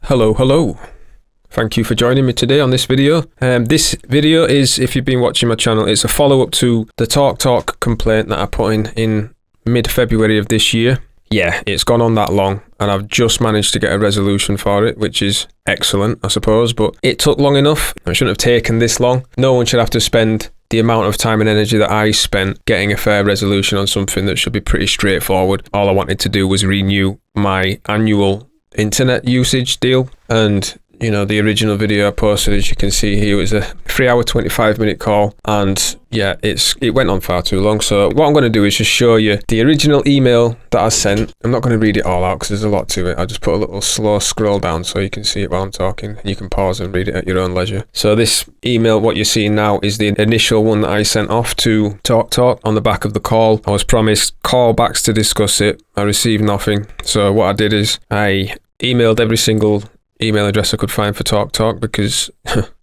Hello. Thank you for joining me today on this video. This video is, if you've been watching my channel, it's a follow-up to the TalkTalk complaint that I put in mid-February of this year. Yeah, it's gone on that long and I've just managed to get a resolution for it, which is excellent, I suppose, but it took long enough. It shouldn't have taken this long. No one should have to spend the amount of time and energy that I spent getting a fair resolution on something that should be pretty straightforward. All I wanted to do was renew my annual internet usage deal, and the original video I posted, as you can see here, was a 3-hour 25-minute call, and yeah, it went on far too long. So what I'm going to do is just show you the original email that I sent. I'm not going to read it all out because there's a lot to it. I'll just put a little slow scroll down so you can see it while I'm talking, and you can pause and read it at your own leisure. So this email, what you're seeing now, is the initial one that I sent off to TalkTalk on the back of the call. I was promised callbacks to discuss it. I received nothing. So what I did is I emailed every single email address I could find for TalkTalk, because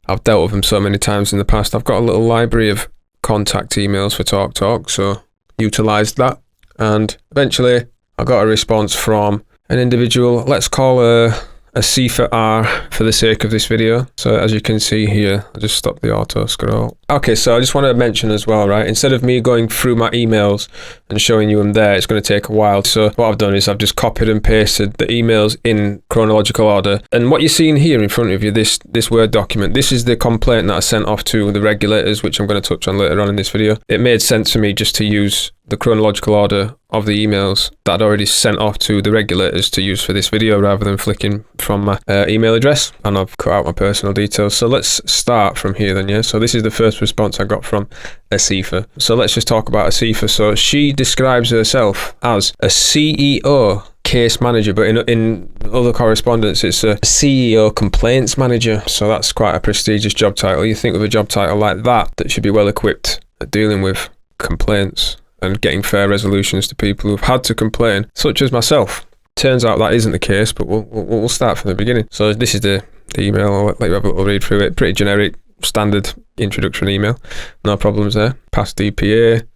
I've dealt with them so many times in the past. I've got a little library of contact emails for TalkTalk, so utilised that, and eventually I got a response from an individual. Let's call her a C for R for the sake of this video. So as you can see here, I'll just stop the auto scroll. Okay, so I just want to mention as well, right, instead of me going through my emails and showing you them there, it's going to take a while. So what I've done is I've just copied and pasted the emails in chronological order. And what you're seeing here in front of you, this Word document, this is the complaint that I sent off to the regulators, which I'm going to touch on later on in this video. It made sense for me just to use the chronological order of the emails that I'd already sent off to the regulators to use for this video, rather than flicking from my email address, and I've cut out my personal details. So let's start from here then, yeah? So this is the first response I got from Asifa. So let's just talk about Asifa. So she describes herself as a CEO case manager, but in other correspondence it's a CEO complaints manager. So that's quite a prestigious job title. You think with a job title like that should be well equipped at dealing with complaints and getting fair resolutions to people who've had to complain, such as myself. Turns out that isn't the case, but we'll start from the beginning. So this is the email. I'll let you have a little read through it. Pretty generic, standard introduction email. No problems there. Past DPA.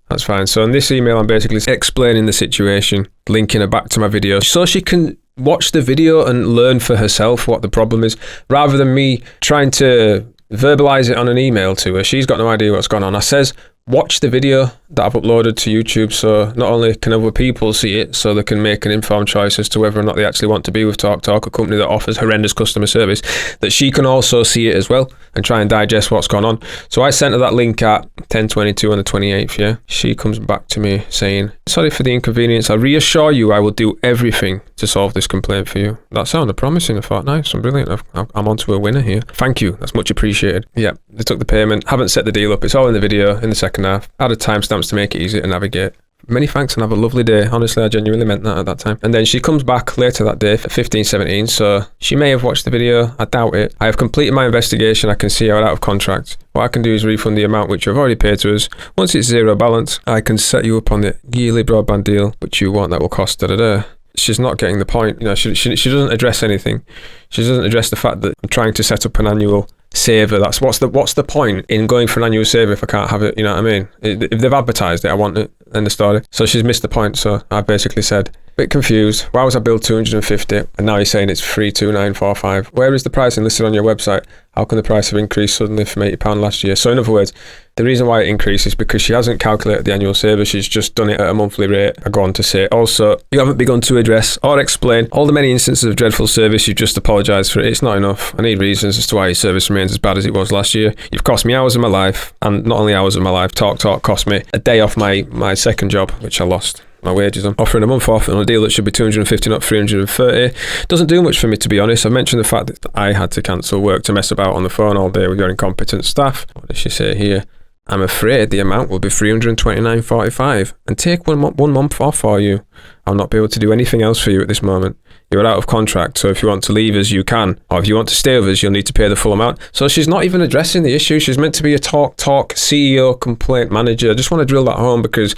That's fine. So in this email, I'm basically explaining the situation, linking her back to my video so she can watch the video and learn for herself what the problem is, rather than me trying to verbalize it on an email to her. She's got no idea what's going on. I says, watch the video that I've uploaded to YouTube, so not only can other people see it, so they can make an informed choice as to whether or not they actually want to be with TalkTalk, a company that offers horrendous customer service, that she can also see it as well and try and digest what's going on. So I sent her that link at 10:22 on the 28th, yeah? She comes back to me saying, sorry for the inconvenience. I reassure you I will do everything to solve this complaint for you. That sounded promising. I thought, nice, I'm brilliant. I'm onto a winner here. Thank you. That's much appreciated. Yeah, they took the payment. Haven't set the deal up. It's all in the video in the second half. Added timestamps to make it easy to navigate. Many thanks and have a lovely day. Honestly, I genuinely meant that at that time. And then she comes back later that day at 15:17, so she may have watched the video. I doubt it. I have completed my investigation. I can see you're out of contract. What I can do is refund the amount which you've already paid to us. Once it's zero balance, I can set you up on the yearly broadband deal which you want that will cost da-da-da. She's not getting the point. She doesn't address anything. She doesn't address the fact that I'm trying to set up an annual saver. That's what's the point in going for an annual saver if I can't have it? You know what I mean? If they've advertised it, I want it. End of story. So she's missed the point. So I basically said, bit confused. Why was I billed 250 and now you're saying it's 32945? Where is the pricing listed on your website? How can the price have increased suddenly from £80 last year? So in other words, the reason why it increased is because she hasn't calculated the annual saver. She's just done it at a monthly rate. I go on to say, also, you haven't begun to address or explain all the many instances of dreadful service. You've just apologised for it. It's not enough. I need reasons as to why your service remains as bad as it was last year. You've cost me hours of my life, and not only hours of my life, TalkTalk cost me a day off my second job, which I lost my wages on. Offering a month off on a deal that should be 250, not 330, doesn't do much for me, to be honest. I mentioned the fact that I had to cancel work to mess about on the phone all day with your incompetent staff. What does she say here? I'm afraid the amount will be 329.45 and take one month off for you. I'll not be able to do anything else for you at this moment. You're out of contract, so if you want to leave us, you can. Or if you want to stay with us, you'll need to pay the full amount. So she's not even addressing the issue. She's meant to be a TalkTalk CEO complaint manager. I just want to drill that home because,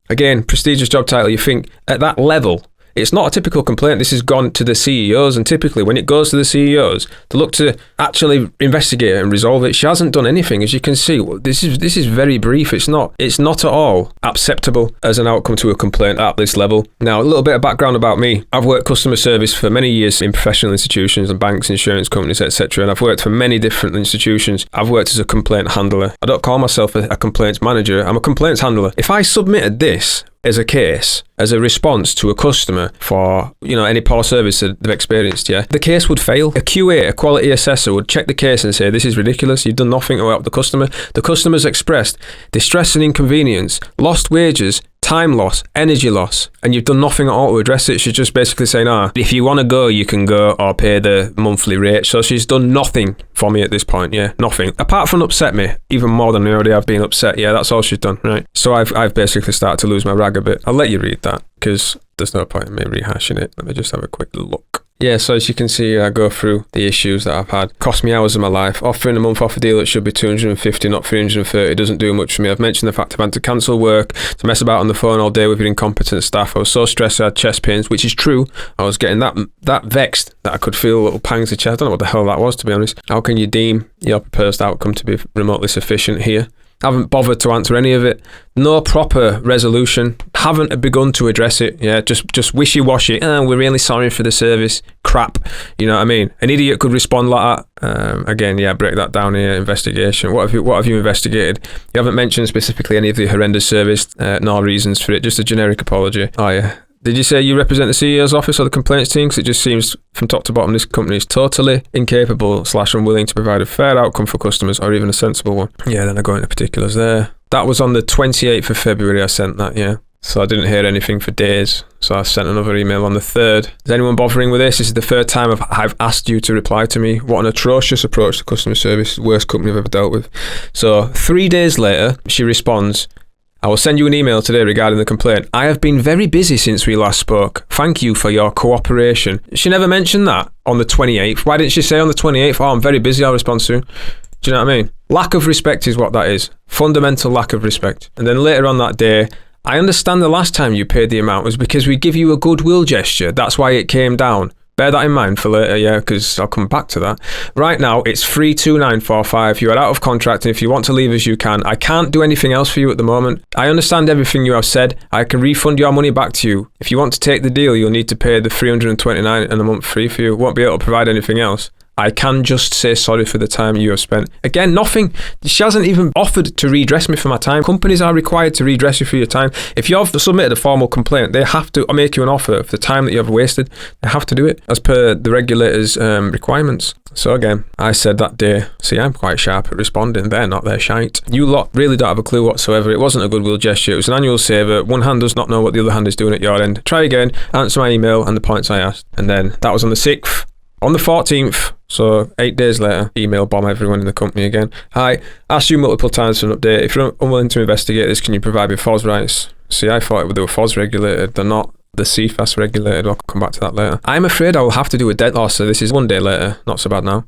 again, prestigious job title. You think at that level, it's not a typical complaint. This has gone to the CEOs, and typically when it goes to the CEOs, they look to actually investigate it and resolve it. She hasn't done anything, as you can see. This is very brief. It's not at all acceptable as an outcome to a complaint at this level. Now, a little bit of background about me. I've worked customer service for many years in professional institutions and banks, insurance companies, etc. And I've worked for many different institutions. I've worked as a complaint handler. I don't call myself a complaints manager. I'm a complaints handler. If I submitted this as a case, as a response to a customer for, any poor service that they've experienced, the case would fail. A QA, a quality assessor, would check the case and say, this is ridiculous, you've done nothing to help the customer. The customer's expressed distress and inconvenience, lost wages, time loss, energy loss, and you've done nothing at all to address it. She's just basically saying, if you want to go, you can go, or pay the monthly rate. So she's done nothing for me at this point, nothing. Apart from upset me, even more than I already have been upset, that's all she's done, right? So I've basically started to lose my rag a bit. I'll let you read that, because there's no point in me rehashing it. Let me just have a quick look. So as you can see, I go through the issues that I've had. Cost me hours of my life. Offering a month off a deal that should be 250, not 330, doesn't do much for me. I've mentioned the fact I've had to cancel work, to mess about on the phone all day with your incompetent staff. I was so stressed I had chest pains, which is true. I was getting that vexed that I could feel little pangs of chest. I don't know what the hell that was, to be honest. How can you deem your proposed outcome to be remotely sufficient here? Haven't bothered to answer any of it. No proper resolution. Haven't begun to address it. Just wishy-washy. We're really sorry for the service. Crap. You know what I mean? An idiot could respond like that. Again, break that down here. Investigation. What have you investigated? You haven't mentioned specifically any of the horrendous service, nor reasons for it. Just a generic apology. Did you say you represent the CEO's office or the complaints team? Because it just seems from top to bottom this company is totally incapable / unwilling to provide a fair outcome for customers, or even a sensible one. Then I go into particulars there. That was on the 28th of February I sent that, So I didn't hear anything for days. So I sent another email on the 3rd. Is anyone bothering with this? This is the 3rd time I've asked you to reply to me. What an atrocious approach to customer service. Worst company I've ever dealt with. So 3 days later, she responds, I will send you an email today regarding the complaint. I have been very busy since we last spoke. Thank you for your cooperation. She never mentioned that on the 28th. Why didn't she say on the 28th, I'm very busy, I'll respond soon? Do you know what I mean? Lack of respect is what that is. Fundamental lack of respect. And then later on that day, I understand the last time you paid the amount was because we give you a goodwill gesture. That's why it came down. Bear that in mind for later, because I'll come back to that. Right now, it's 32945. You are out of contract, and if you want to leave us, you can. I can't do anything else for you at the moment. I understand everything you have said. I can refund your money back to you. If you want to take the deal, you'll need to pay the $329 and a month free for you. Won't be able to provide anything else. I can just say sorry for the time you have spent. Again, nothing. She hasn't even offered to redress me for my time. Companies are required to redress you for your time. If you've submitted a formal complaint, they have to make you an offer for the time that you have wasted. They have to do it as per the regulators' requirements. So again, I said that day, see, I'm quite sharp at responding. They're not, they're shite. You lot really don't have a clue whatsoever. It wasn't a goodwill gesture. It was an annual saver. One hand does not know what the other hand is doing at your end. Try again, answer my email and the points I asked. And then that was on the 6th. On the 14th, so 8 days later, email bomb everyone in the company again. Hi, asked you multiple times for an update. If you're unwilling to investigate this, can you provide me FOS rights? See, I thought they were FOS regulated. They're not the CFAS regulated. I'll come back to that later. I'm afraid I will have to do a deadlock. So this is 1 day later. Not so bad now.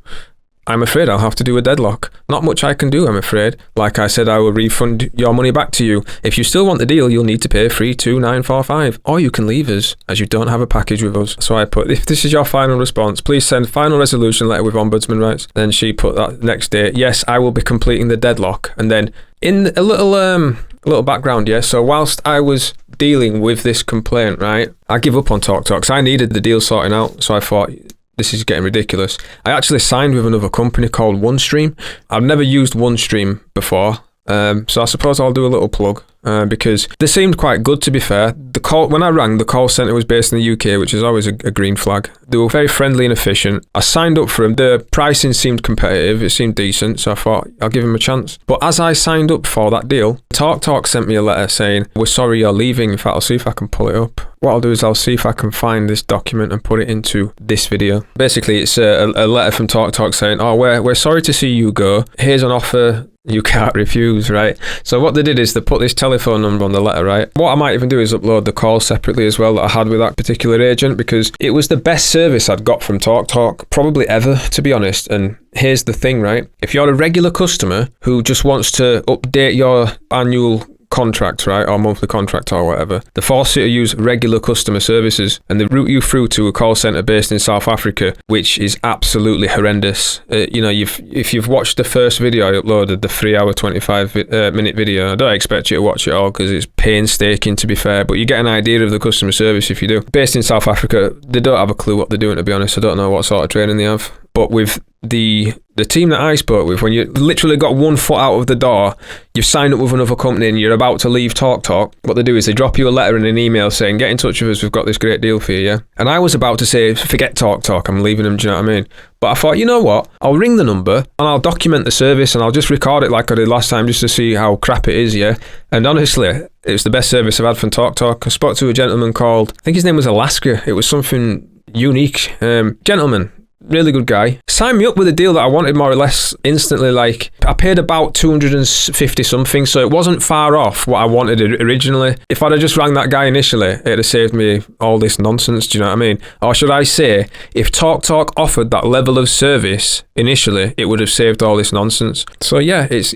I'm afraid I'll have to do a deadlock. Not much I can do, I'm afraid. Like I said, I will refund your money back to you. If you still want the deal, you'll need to pay 32945, or you can leave us, as you don't have a package with us. So I put, if this is your final response, please send final resolution letter with ombudsman rights. Then she put that next day, yes, I will be completing the deadlock. And then in a little background, so whilst I was dealing with this complaint, right, I give up on TalkTalk because I needed the deal sorting out. So I thought, this is getting ridiculous. I actually signed with another company called OneStream. I've never used OneStream before. So I suppose I'll do a little plug because they seemed quite good, to be fair. When I rang, the call centre was based in the UK, which is always a green flag. They were very friendly and efficient. I signed up for them. The pricing seemed competitive. It seemed decent. So I thought I'll give them a chance. But as I signed up for that deal, TalkTalk sent me a letter saying, we're sorry you're leaving. In fact, I'll see if I can pull it up. What I'll do is I'll see if I can find this document and put it into this video. Basically, it's a letter from TalkTalk saying, we're sorry to see you go. Here's an offer you can't refuse, right? So what they did is they put this telephone number on the letter, right? What I might even do is upload the call separately as well that I had with that particular agent, because it was the best service I'd got from TalkTalk, probably ever, to be honest. And here's the thing, right? If you're a regular customer who just wants to update your annual contract, right, or monthly contract or whatever, they force you to use regular customer services, and they route you through to a call center based in South Africa, which is absolutely horrendous. If you've watched the first video I uploaded, the 3-hour 25-minute video, I don't expect you to watch it all because it's painstaking, to be fair, but you get an idea of the customer service if you do. Based in South Africa, they don't have a clue what they're doing, to be honest. I don't know what sort of training they have. But with the team that I spoke with, when you literally got one foot out of the door, you've signed up with another company and you're about to leave TalkTalk, what they do is they drop you a letter and an email saying, get in touch with us, we've got this great deal for you, yeah? And I was about to say, forget TalkTalk, I'm leaving them, do you know what I mean? But I thought, you know what? I'll ring the number and I'll document the service and I'll just record it like I did last time just to see how crap it is, yeah? And honestly, it was the best service I've had from TalkTalk. I spoke to a gentleman called, I think his name was Alaska. It was something unique. Gentleman. Really good guy. Signed me up with a deal that I wanted more or less instantly. Like, I paid about 250 something, so it wasn't far off what I wanted originally. If I'd have just rang that guy initially, it'd have saved me all this nonsense, do you know what I mean? Or should I say, if TalkTalk offered that level of service initially, it would have saved all this nonsense. So yeah, it's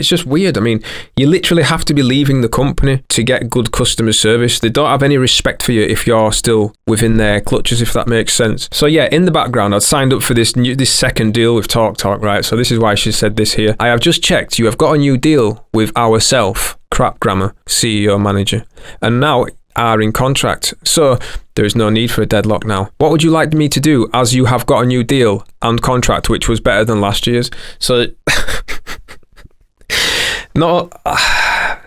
just weird. I mean, you literally have to be leaving the company to get good customer service. They don't have any respect for you if you're still within their clutches, if that makes sense. So yeah, in the background, I'd signed up for this second deal with TalkTalk, right? So this is why she said this here. I have just checked. You have got a new deal with ourself, crap grammar, CEO manager, and now are in contract. So there is no need for a deadlock now. What would you like me to do as you have got a new deal and contract, which was better than last year's? So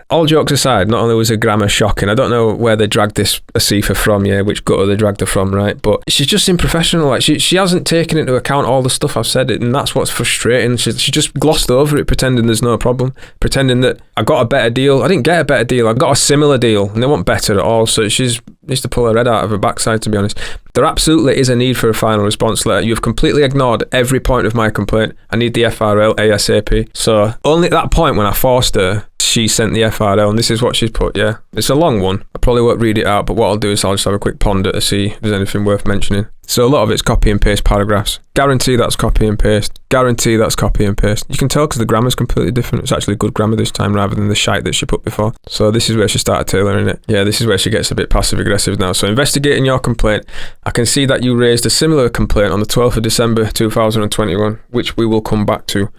all jokes aside, not only was her grammar shocking, I don't know where they dragged this Asifa from, yeah, which gutter they dragged her from, right? But she's just unprofessional. Like, she hasn't taken into account all the stuff I've said, and that's what's frustrating. She just glossed over it, pretending there's no problem, pretending that I got a better deal. I didn't get a better deal. I got a similar deal, and they weren't better at all. So she needs to pull her head out of her backside, to be honest. There absolutely is a need for a final response letter. You've completely ignored every point of my complaint. I need the FRL ASAP. So only at that point when I forced her, she sent the FRL, and this is what she's put, yeah. It's a long one. I probably won't read it out, but what I'll do is I'll just have a quick ponder to see if there's anything worth mentioning. So a lot of it's copy and paste paragraphs. Guarantee that's copy and paste. Guarantee that's copy and paste. You can tell because the grammar's completely different. It's actually good grammar this time rather than the shite that she put before. So this is where she started tailoring it. Yeah, this is where she gets a bit passive aggressive now. So investigating your complaint. I can see that you raised a similar complaint on the 12th of December 2021, which we will come back to.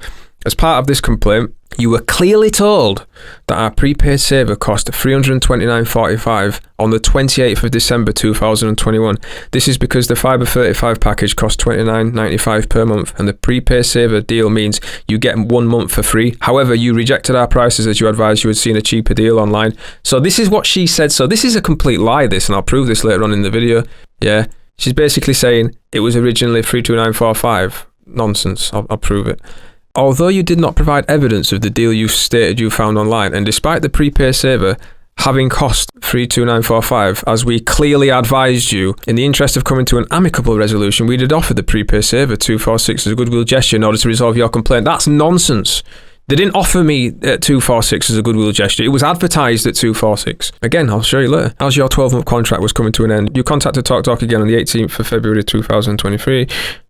As part of this complaint, you were clearly told that our prepaid saver cost $329.45 on the 28th of December 2021. This is because the Fibre 35 package costs $29.95 per month, and the prepaid saver deal means you get 1 month for free. However, you rejected our prices as you advised you had seen a cheaper deal online. So this is what she said. So this is a complete lie, this, and I'll prove this later on in the video. Yeah, she's basically saying it was originally $329.45. Nonsense. I'll prove it. Although you did not provide evidence of the deal you stated you found online, and despite the prepaid saver having cost $329.45, as we clearly advised you, in the interest of coming to an amicable resolution, we did offer the prepaid saver $246 as a goodwill gesture in order to resolve your complaint. That's nonsense. They didn't offer me $246 as a goodwill gesture. It was advertised at $246. Again, I'll show you later. As your 12-month contract was coming to an end, you contacted TalkTalk again on the 18th of February 2023.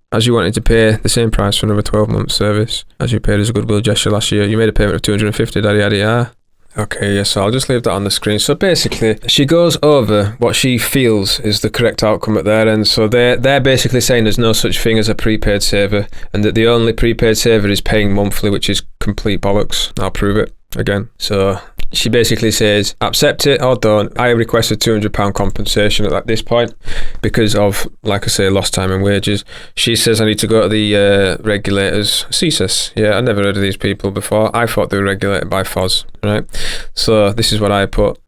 As you wanted to pay the same price for another 12-month service as you paid as a goodwill gesture last year. You made a payment of $250, yada. Okay, yeah, so I'll just leave that on the screen. So basically, she goes over what she feels is the correct outcome at their end. So they're basically saying there's no such thing as a prepaid saver, and that the only prepaid saver is paying monthly, which is complete bollocks. I'll prove it again. So she basically says, accept it or don't. I requested £200 compensation at this point because of, like I say, lost time and wages. She says I need to go to the regulators. CSIS. Yeah, I never heard of these people before. I thought they were regulated by FOS, right? So this is what I put.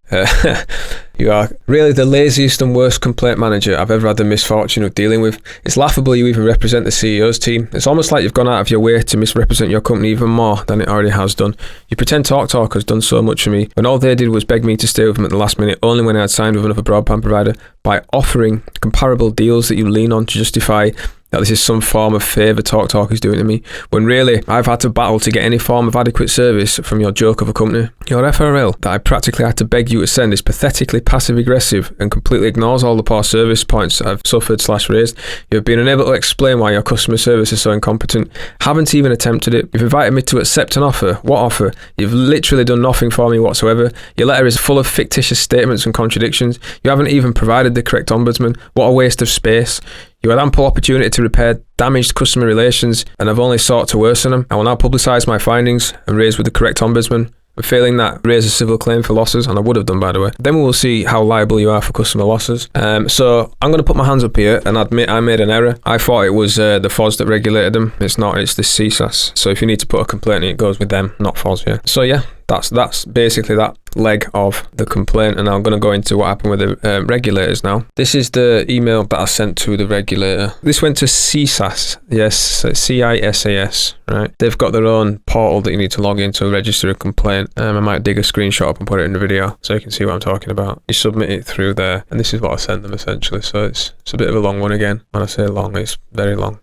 You are really the laziest and worst complaint manager I've ever had the misfortune of dealing with. It's laughable you even represent the CEO's team. It's almost like you've gone out of your way to misrepresent your company even more than it already has done. You pretend TalkTalk has done so much for me when all they did was beg me to stay with them at the last minute, only when I had signed with another broadband provider, by offering comparable deals that you lean on to justify that this is some form of favour TalkTalk is doing to me, when really I've had to battle to get any form of adequate service from your joke of a company. Your FRL that I practically had to beg you to send is pathetically passive-aggressive and completely ignores all the poor service points that I've suffered/raised. You have been unable to explain why your customer service is so incompetent. Haven't even attempted it. You've invited me to accept an offer. What offer? You've literally done nothing for me whatsoever. Your letter is full of fictitious statements and contradictions. You haven't even provided the correct ombudsman. What a waste of space. You had ample opportunity to repair damaged customer relations and have only sought to worsen them. I will now publicise my findings and raise with the correct ombudsman. Failing that, raise a civil claim for losses, and I would have done, by the way. Then we will see how liable you are for customer losses. So I'm going to put my hands up here and admit I made an error. I thought it was the FOS that regulated them. It's not, it's the CSAS. So if you need to put a complaint in, it goes with them, not FOS, yeah. So yeah, that's basically that leg of the complaint, and I'm going to go into what happened with the regulators now. This is the email that I sent to the regulator. This went to CSAS, yes, CISAS, right? They've got their own portal that you need to log in to register a complaint. I might dig a screenshot up and put it in the video so you can see what I'm talking about. You submit it through there, and this is what I sent them essentially. So it's a bit of a long one again. When I say long, it's very long.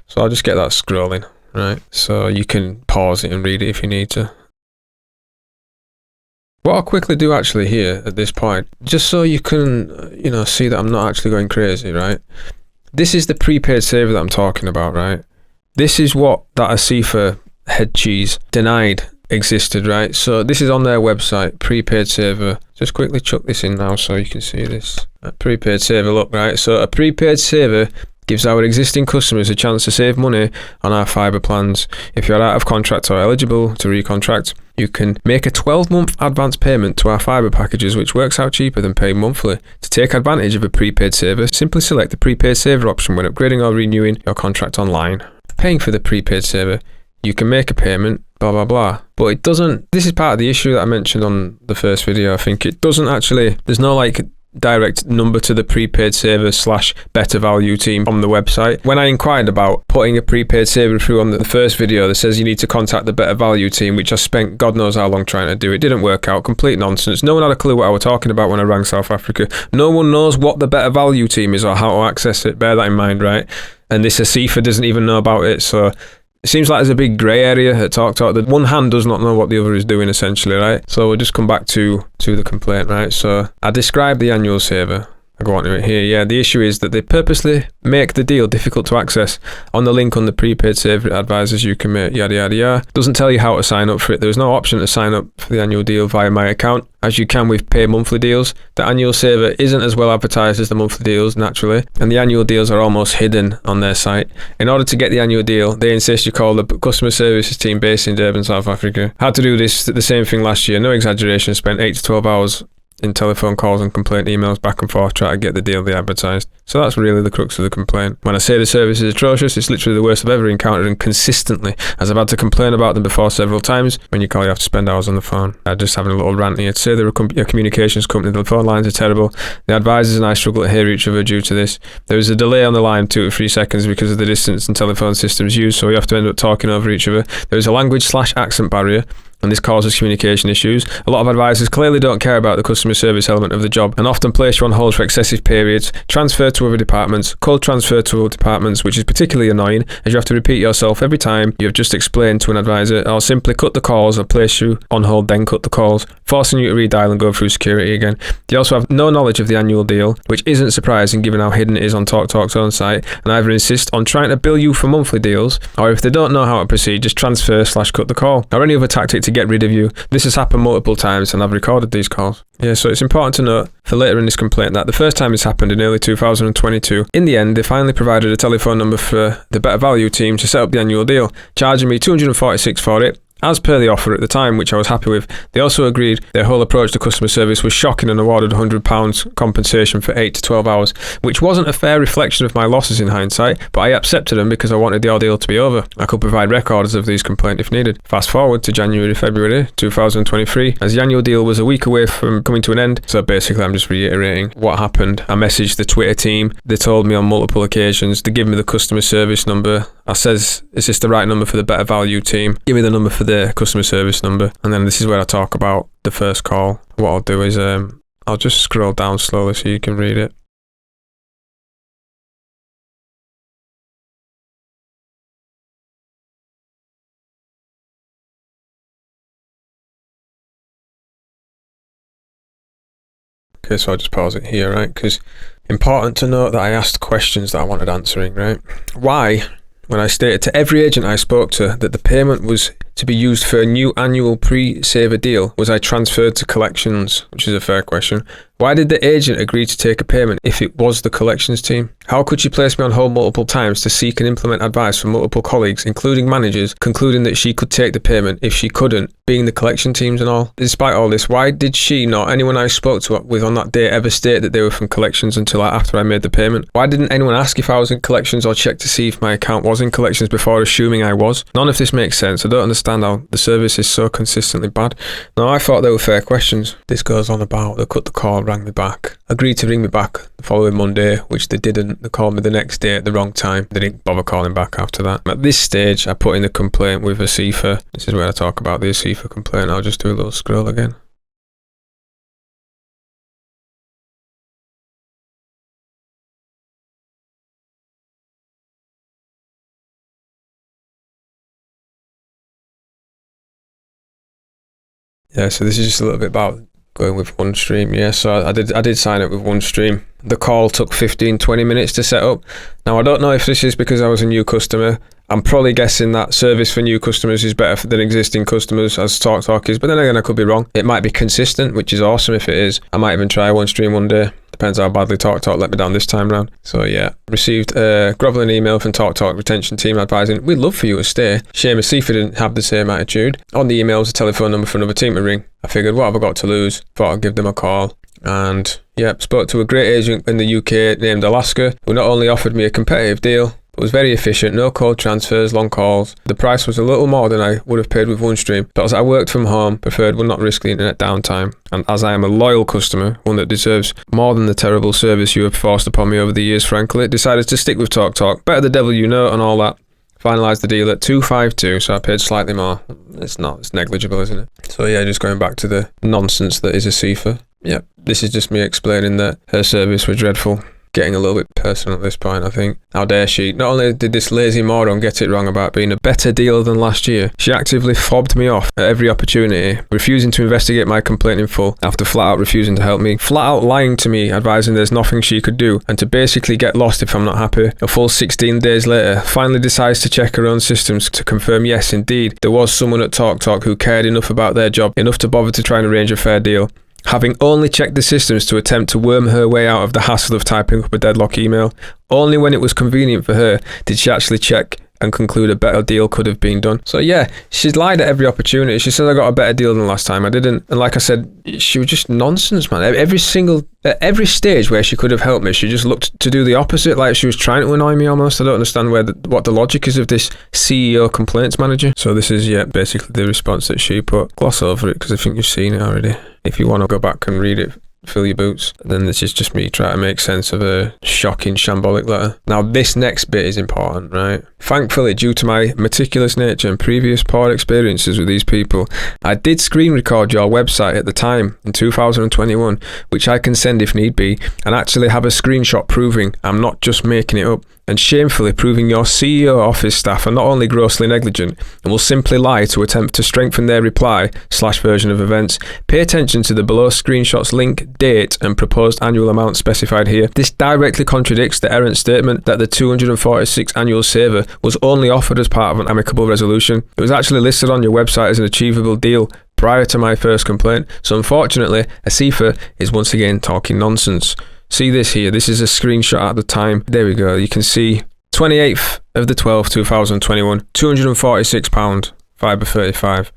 So I'll just get that scrolling, right? So you can pause it and read it if you need to. What I'll quickly do actually here at this point, just so you can, see that I'm not actually going crazy, right? This is the prepaid saver that I'm talking about, right? This is what that Asifa head cheese denied existed, right? So this is on their website, prepaid saver. Just quickly chuck this in now so you can see this. A prepaid saver, look, right? So a prepaid saver gives our existing customers a chance to save money on our fibre plans. If you're out of contract or eligible to recontract, you can make a 12-month advance payment to our fibre packages, which works out cheaper than paying monthly. To take advantage of a prepaid saver, simply select the prepaid saver option when upgrading or renewing your contract online. Paying for the prepaid saver, you can make a payment, blah, blah, blah. But it doesn't, this is part of the issue that I mentioned on the first video, I think. It doesn't actually, there's no direct number to the prepaid saver / better value team on the website. When I inquired about putting a prepaid saver through on the first video that says you need to contact the better value team, which I spent God knows how long trying to do, it didn't work out. Complete nonsense. No one had a clue what I was talking about when I rang South Africa. No one knows what the better value team is or how to access it. Bear that in mind, right? And this Asifa doesn't even know about it, so it seems like there's a big grey area at TalkTalk that one hand does not know what the other is doing, essentially, right? So we'll just come back to the complaint, right? So I described the annual saver. I go on to it here. Yeah, the issue is that they purposely make the deal difficult to access. On the link on the prepaid saver advisors you can make, yada, yada, yada. Doesn't tell you how to sign up for it. There's no option to sign up for the annual deal via my account, as you can with pay monthly deals. The annual saver isn't as well advertised as the monthly deals, naturally, and the annual deals are almost hidden on their site. In order to get the annual deal, they insist you call the customer services team based in Durban, South Africa. Had to do the same thing last year, no exaggeration, spent 8 to 12 hours in telephone calls and complaint emails back and forth trying to get the deal they advertised. So that's really the crux of the complaint. When I say the service is atrocious, it's literally the worst I've ever encountered, and consistently, as I've had to complain about them before several times. When you call, you have to spend hours on the phone. I'm just having a little rant here to say they're a communications company. The phone lines are terrible. The advisors and I struggle to hear each other due to this. There is a delay on the line 2 to 3 seconds because of the distance and telephone systems used, so we have to end up talking over each other. There is a language / accent barrier, and this causes communication issues. A lot of advisors clearly don't care about the customer service element of the job and often place you on hold for excessive periods, transfer to other departments, cold transfer to other departments, which is particularly annoying as you have to repeat yourself every time you have just explained to an advisor, or simply cut the calls or place you on hold then cut the calls, forcing you to redial and go through security again. They also have no knowledge of the annual deal, which isn't surprising given how hidden it is on TalkTalk's own site, and either insist on trying to bill you for monthly deals, or if they don't know how to proceed, just transfer / cut the call, or any other tactic to get rid of you. This has happened multiple times and I've recorded these calls. Yeah, so it's important to note for later in this complaint that the first time this happened in early 2022, in the end they finally provided a telephone number for the better value team to set up the annual deal, charging me $246 for it, as per the offer at the time, which I was happy with. They also agreed their whole approach to customer service was shocking and awarded £100 compensation for 8 to 12 hours, which wasn't a fair reflection of my losses in hindsight, but I accepted them because I wanted the ordeal to be over. I could provide records of these complaints if needed. Fast forward to February 2023, as the annual deal was a week away from coming to an end. So basically I'm just reiterating what happened. I messaged the Twitter team. They told me on multiple occasions. They give me the customer service number. I says, is this the right number for the better value team? Give me the number for the customer service number. And then this is where I talk about the first call. What I'll do is I'll just scroll down slowly so you can read it. Okay, so I'll just pause it here, right? Because important to note that I asked questions that I wanted answering, right? Why, when I stated to every agent I spoke to that the payment was to be used for a new annual pre-saver deal, was I transferred to collections? Which is a fair question. Why did the agent agree to take a payment if it was the collections team? How could she place me on hold multiple times to seek and implement advice from multiple colleagues, including managers, concluding that she could take the payment if she couldn't, being the collection teams and all? Despite all this, why did she, nor anyone I spoke to with on that day, ever state that they were from collections until after I made the payment? Why didn't anyone ask if I was in collections or check to see if my account was in collections before assuming I was? None of this makes sense. I don't understand how the service is so consistently bad. Now, I thought they were fair questions. This goes on about they cut the call, rang me back, agreed to ring me back the following Monday, which they didn't. They called me the next day at the wrong time. They didn't bother calling back after that. At this stage, I put in a complaint with Asifa. This is where I talk about the Asifa complaint. I'll just do a little scroll again. Yeah, so this is just a little bit about going with OneStream. Yeah, so I did sign up with OneStream. The call took 15-20 minutes to set up. Now, I don't know if this is because I was a new customer. I'm probably guessing that service for new customers is better than existing customers, as TalkTalk is, but then again, I could be wrong. It might be consistent, which is awesome if it is. I might even try OneStream one day. Depends how badly TalkTalk let me down this time round. So yeah, received a grovelling email from TalkTalk retention team advising, we'd love for you to stay. Shame Asifa didn't have the same attitude. On the email was a telephone number for another team to ring. I figured, what have I got to lose? Thought I'd give them a call. And yeah, spoke to a great agent in the UK named Alaska, who not only offered me a competitive deal, but was very efficient, no cold transfers, long calls. The price was a little more than I would have paid with OneStream, but as I worked from home, preferred would not risk the internet downtime. And as I am a loyal customer, one that deserves more than the terrible service you have forced upon me over the years, frankly, decided to stick with TalkTalk. Better the devil you know and all that. Finalised the deal at $252, so I paid slightly more. It's negligible, isn't it? So yeah, just going back to the nonsense that is Asifa. Yeah, this is just me explaining that her service was dreadful. Getting a little bit personal at this point, I think. How dare she? Not only did this lazy moron get it wrong about being a better deal than last year, she actively fobbed me off at every opportunity, refusing to investigate my complaint in full after flat out refusing to help me, flat out lying to me, advising there's nothing she could do, and to basically get lost if I'm not happy. A full 16 days later, finally decides to check her own systems to confirm yes, indeed, there was someone at TalkTalk who cared enough about their job, enough to bother to try and arrange a fair deal. Having only checked the systems to attempt to worm her way out of the hassle of typing up a deadlock email, only when it was convenient for her did she actually check and conclude a better deal could have been done. So yeah, she's lied at every opportunity. She said I got a better deal than last time. I didn't. And like I said, she was just nonsense, man. At every stage where she could have helped me, she just looked to do the opposite, like she was trying to annoy me almost. I don't understand what the logic is of this CEO complaints manager. So this is, yeah, basically the response that she put. Gloss over it because I think you've seen it already. If you want to go back and read it, fill your boots. Then this is just me trying to make sense of a shocking, shambolic letter. Now, this next bit is important, right? Thankfully, due to my meticulous nature and previous poor experiences with these people, I did screen record your website at the time in 2021, which I can send if need be, and actually have a screenshot proving I'm not just making it up, and shamefully proving your CEO office staff are not only grossly negligent and will simply lie to attempt to strengthen their reply/version of events. Pay attention to the below screenshots link, date and proposed annual amount specified here. This directly contradicts the errant statement that the 246 annual saver was only offered as part of an amicable resolution. It was actually listed on your website as an achievable deal prior to my first complaint. So unfortunately, Asifa is once again talking nonsense. See this here, this is a screenshot at the time. There we go, you can see 28th of the 12th, 2021, £246, £5.35.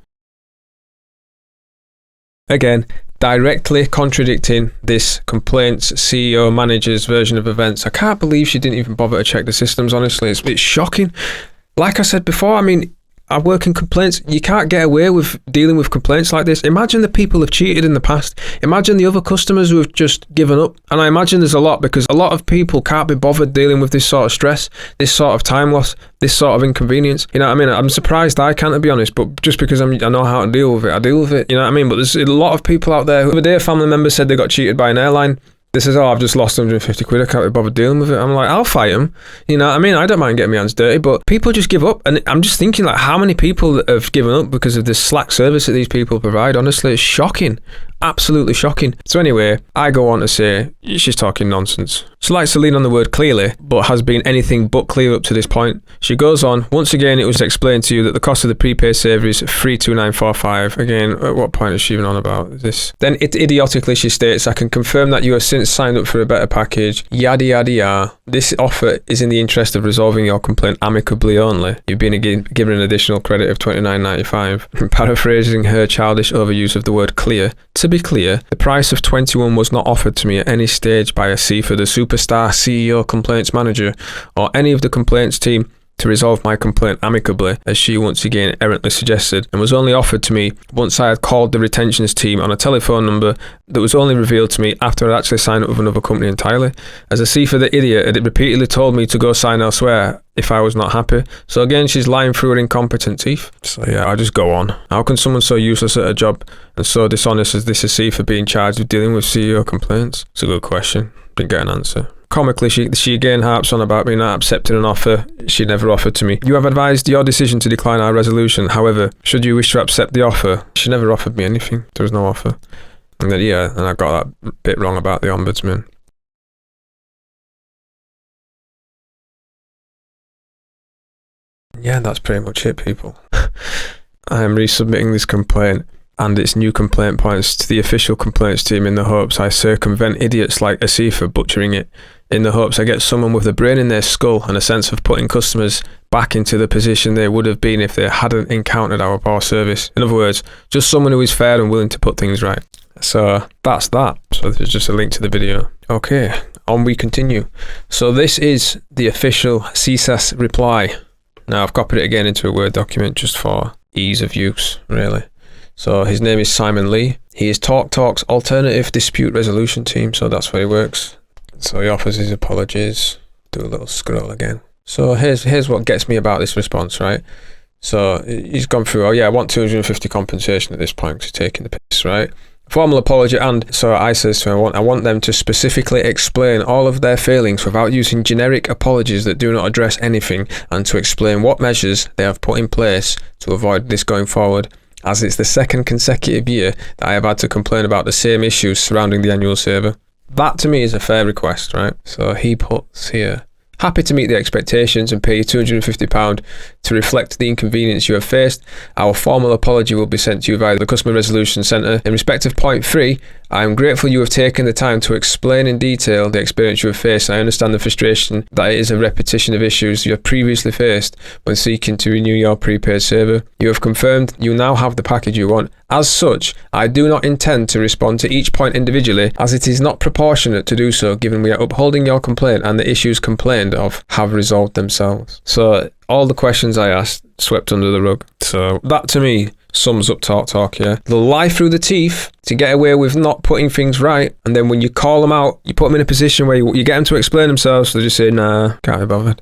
Again, directly contradicting this complaints CEO manager's version of events. I can't believe she didn't even bother to check the systems, honestly. It's shocking. Like I said before, I mean, I work in complaints. You can't get away with dealing with complaints like this. Imagine the people who've cheated in the past. Imagine the other customers who have just given up. And I imagine there's a lot, because a lot of people can't be bothered dealing with this sort of stress, this sort of time loss, this sort of inconvenience. You know what I mean? I'm surprised I can't, to be honest, but just because I know how to deal with it, I deal with it. You know what I mean? But there's a lot of people out there. The other day, a family member said they got cheated by an airline. They says, I've just lost 150 quid, I can't be bothered dealing with it. I'm like, I'll fight them. You know what I mean? I don't mind getting my hands dirty, but people just give up. And I'm just thinking, like, how many people have given up because of this slack service that these people provide? Honestly, it's shocking. Absolutely shocking. So anyway, I go on to say, she's talking nonsense. She likes to lean on the word clearly, but has been anything but clear up to this point. She goes on, once again, it was explained to you that the cost of the prepaid saver is 32945. Again, at what point is she even on about this? Then idiotically she states, I can confirm that you have since signed up for a better package. Yada yada yada. This offer is in the interest of resolving your complaint amicably only. You've been given an additional credit of $29.95. Paraphrasing her childish overuse of the word clear. To be clear, the price of 21 was not offered to me at any stage by a CFA, the superstar CEO complaints manager, or any of the complaints team to resolve my complaint amicably, as she once again errantly suggested, and was only offered to me once I had called the retentions team on a telephone number that was only revealed to me after I'd actually signed up with another company entirely. As a CFA, the idiot had repeatedly told me to go sign elsewhere if I was not happy. So again, she's lying through her incompetent teeth. So yeah, I just go on. How can someone so useless at a job and so dishonest as this CFA be in charge of dealing with CEO complaints? It's a good question. Didn't get an answer. Comically, she again harps on about me not accepting an offer she never offered to me. You have advised your decision to decline our resolution. However, should you wish to accept the offer, she never offered me anything. There was no offer. And then, yeah, and I got that bit wrong about the ombudsman. Yeah, that's pretty much it, people. I am resubmitting this complaint and its new complaint points to the official complaints team in the hopes I circumvent idiots like Asifa butchering it, in the hopes I get someone with a brain in their skull and a sense of putting customers back into the position they would have been if they hadn't encountered our poor service. In other words, just someone who is fair and willing to put things right. So that's that. So there's just a link to the video. Okay, on we continue. So this is the official CSAS reply. Now I've copied it again into a Word document just for ease of use, really. So his name is Simon Lee. He is TalkTalk's alternative dispute resolution team, so that's where he works. So he offers his apologies. Do a little scroll again. So here's what gets me about this response, right? So he's gone through, oh yeah, I want 250 compensation at this point because he's taking the piss, right? Formal apology, and so I says to him, I want them to specifically explain all of their failings without using generic apologies that do not address anything, and to explain what measures they have put in place to avoid this going forward, as it's the second consecutive year that I have had to complain about the same issues surrounding the annual saver. That to me is a fair request, right? So he puts here, happy to meet the expectations and pay you £250 to reflect the inconvenience you have faced. Our formal apology will be sent to you via the Customer Resolution Centre. In respect of point 3, I am grateful you have taken the time to explain in detail the experience you have faced. I understand the frustration that it is a repetition of issues you have previously faced when seeking to renew your prepaid saver. You have confirmed you now have the package you want. As such, I do not intend to respond to each point individually, as it is not proportionate to do so, given we are upholding your complaint and the issues complained of have resolved themselves. So all the questions I asked swept under the rug. So that to me sums up TalkTalk, yeah. They'll lie through the teeth to get away with not putting things right, and then when you call them out, you put them in a position where you get them to explain themselves, so they just say, nah, can't be bothered.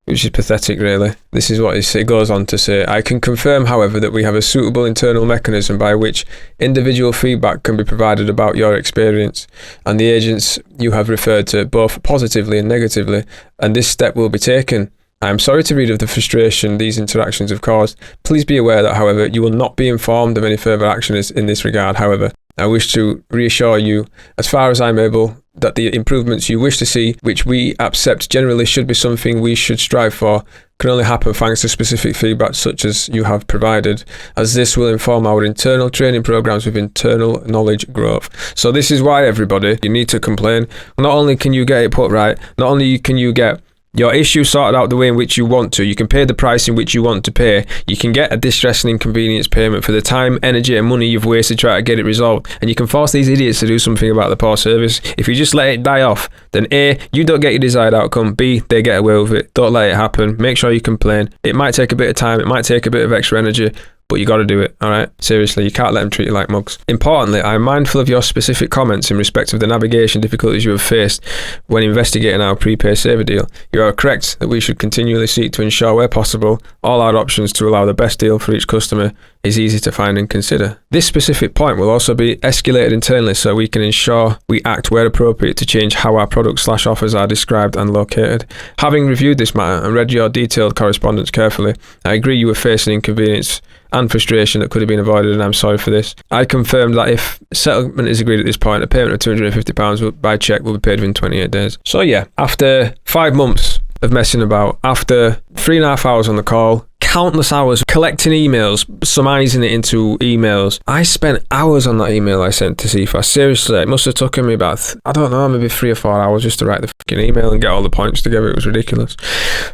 Which is pathetic, really. This is what it goes on to say. I can confirm, however, that we have a suitable internal mechanism by which individual feedback can be provided about your experience and the agents you have referred to, both positively and negatively, and this step will be taken. I am sorry to read of the frustration these interactions have caused. Please be aware that, however, you will not be informed of any further action in this regard. However, I wish to reassure you, as far as I'm able, that the improvements you wish to see, which we accept generally should be something we should strive for, can only happen thanks to specific feedback such as you have provided, as this will inform our internal training programs with internal knowledge growth. So this is why, everybody, you need to complain. Not only can you get it put right, not only can you get your issue sorted out the way in which you want to, you can pay the price in which you want to pay, you can get a distress and inconvenience payment for the time, energy and money you've wasted trying to get it resolved, and you can force these idiots to do something about the poor service. If you just let it die off, then A, you don't get your desired outcome, B, they get away with it. Don't let it happen. Make sure you complain. It might take a bit of time, it might take a bit of extra energy, but you got to do it, all right? Seriously, you can't let them treat you like mugs. Importantly, I am mindful of your specific comments in respect of the navigation difficulties you have faced when investigating our prepaid saver deal. You are correct that we should continually seek to ensure, where possible, all our options to allow the best deal for each customer is easy to find and consider. This specific point will also be escalated internally so we can ensure we act where appropriate to change how our products/offers are described and located. Having reviewed this matter and read your detailed correspondence carefully, I agree you are facing inconvenience and frustration that could have been avoided, and I'm sorry for this. I confirmed that if settlement is agreed at this point, a payment of £250 by cheque will be paid within 28 days. So yeah, after 5 months of messing about, after 3.5 hours on the call, countless hours collecting emails, summarizing it into emails. I spent hours on that email I sent to CFAS. Seriously, it must have taken me about, I don't know, maybe 3 or 4 hours just to write the fucking email and get all the points together. It was ridiculous.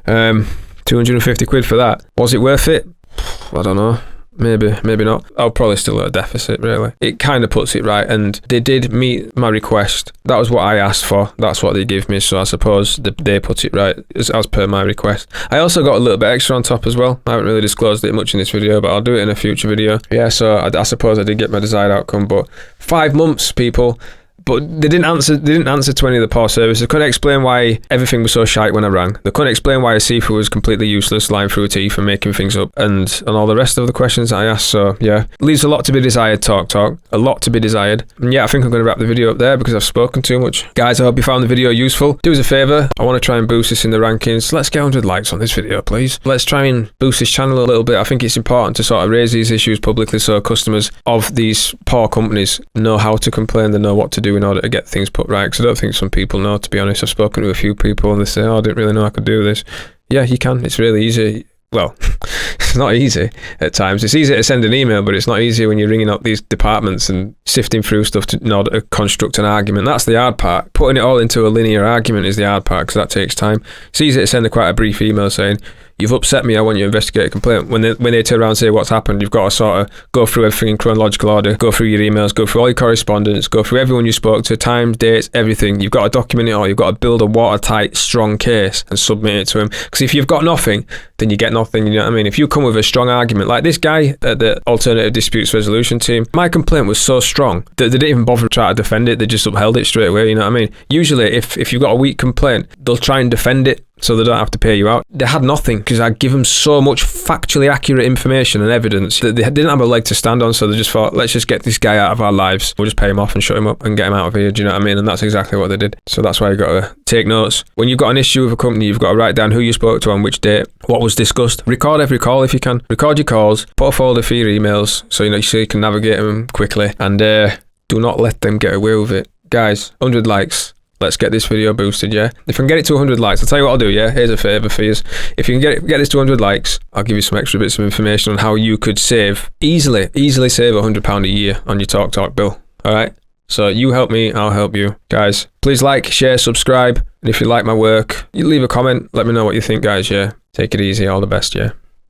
250 quid for that. Was it worth it? I don't know. Maybe, maybe not. I'll probably still at a deficit, really. It kind of puts it right, and they did meet my request. That was what I asked for. That's what they gave me, so I suppose they put it right as per my request. I also got a little bit extra on top as well. I haven't really disclosed it much in this video, but I'll do it in a future video. Yeah, so I suppose I did get my desired outcome, but 5 months, people. But they didn't answer to any of the poor service. They couldn't explain why everything was so shite when I rang. They couldn't explain why a seafood was completely useless, lying through teeth and making things up, and all the rest of the questions that I asked. So yeah, leaves a lot to be desired, TalkTalk. A lot to be desired. And yeah, I think I'm going to wrap the video up there because I've spoken too much. Guys, I hope you found the video useful. Do us a favour. I want to try and boost this in the rankings. Let's get 100 likes on this video, please. Let's try and boost this channel a little bit. I think it's important to sort of raise these issues publicly so customers of these poor companies know how to complain. They know what to do in order to get things put right, because I don't think some people know, to be honest. I've spoken to a few people and they say, oh, I didn't really know I could do this. Yeah, you can. It's really easy. Well, it's not easy at times. It's easy to send an email, but it's not easy when you're ringing up these departments and sifting through stuff to in order to construct an argument. That's the hard part. Putting it all into a linear argument is the hard part, because that takes time. It's easy to send quite a brief email saying, you've upset me, I want you to investigate a complaint. When they turn around and say what's happened, you've got to sort of go through everything in chronological order, go through your emails, go through all your correspondence, go through everyone you spoke to, times, dates, everything. You've got to document it all. You've got to build a watertight, strong case and submit it to him. Because if you've got nothing, then you get nothing, you know what I mean? If you come with a strong argument, like this guy at the Alternative Disputes Resolution team, my complaint was so strong that they didn't even bother to try to defend it. They just upheld it straight away, you know what I mean? Usually, if you've got a weak complaint, they'll try and defend it so they don't have to pay you out. They had nothing because I give them so much factually accurate information and evidence that they didn't have a leg to stand on, so they just thought, let's just get this guy out of our lives. We'll just pay him off and shut him up and get him out of here, do you know what I mean? And that's exactly what they did. So that's why you got to take notes. When you've got an issue with a company, you've got to write down who you spoke to on which date, what was discussed. Record every call if you can. Record your calls, put a folder for your emails so you can navigate them quickly, and do not let them get away with it. Guys, 100 likes. Let's get this video boosted, yeah? If I can get it to 100 likes, I'll tell you what I'll do, yeah? Here's a favour for you. If you can get this to 100 likes, I'll give you some extra bits of information on how you could easily save £100 a year on your TalkTalk bill, all right? So you help me, I'll help you. Guys, please like, share, subscribe. And if you like my work, you leave a comment. Let me know what you think, guys, yeah? Take it easy. All the best, yeah?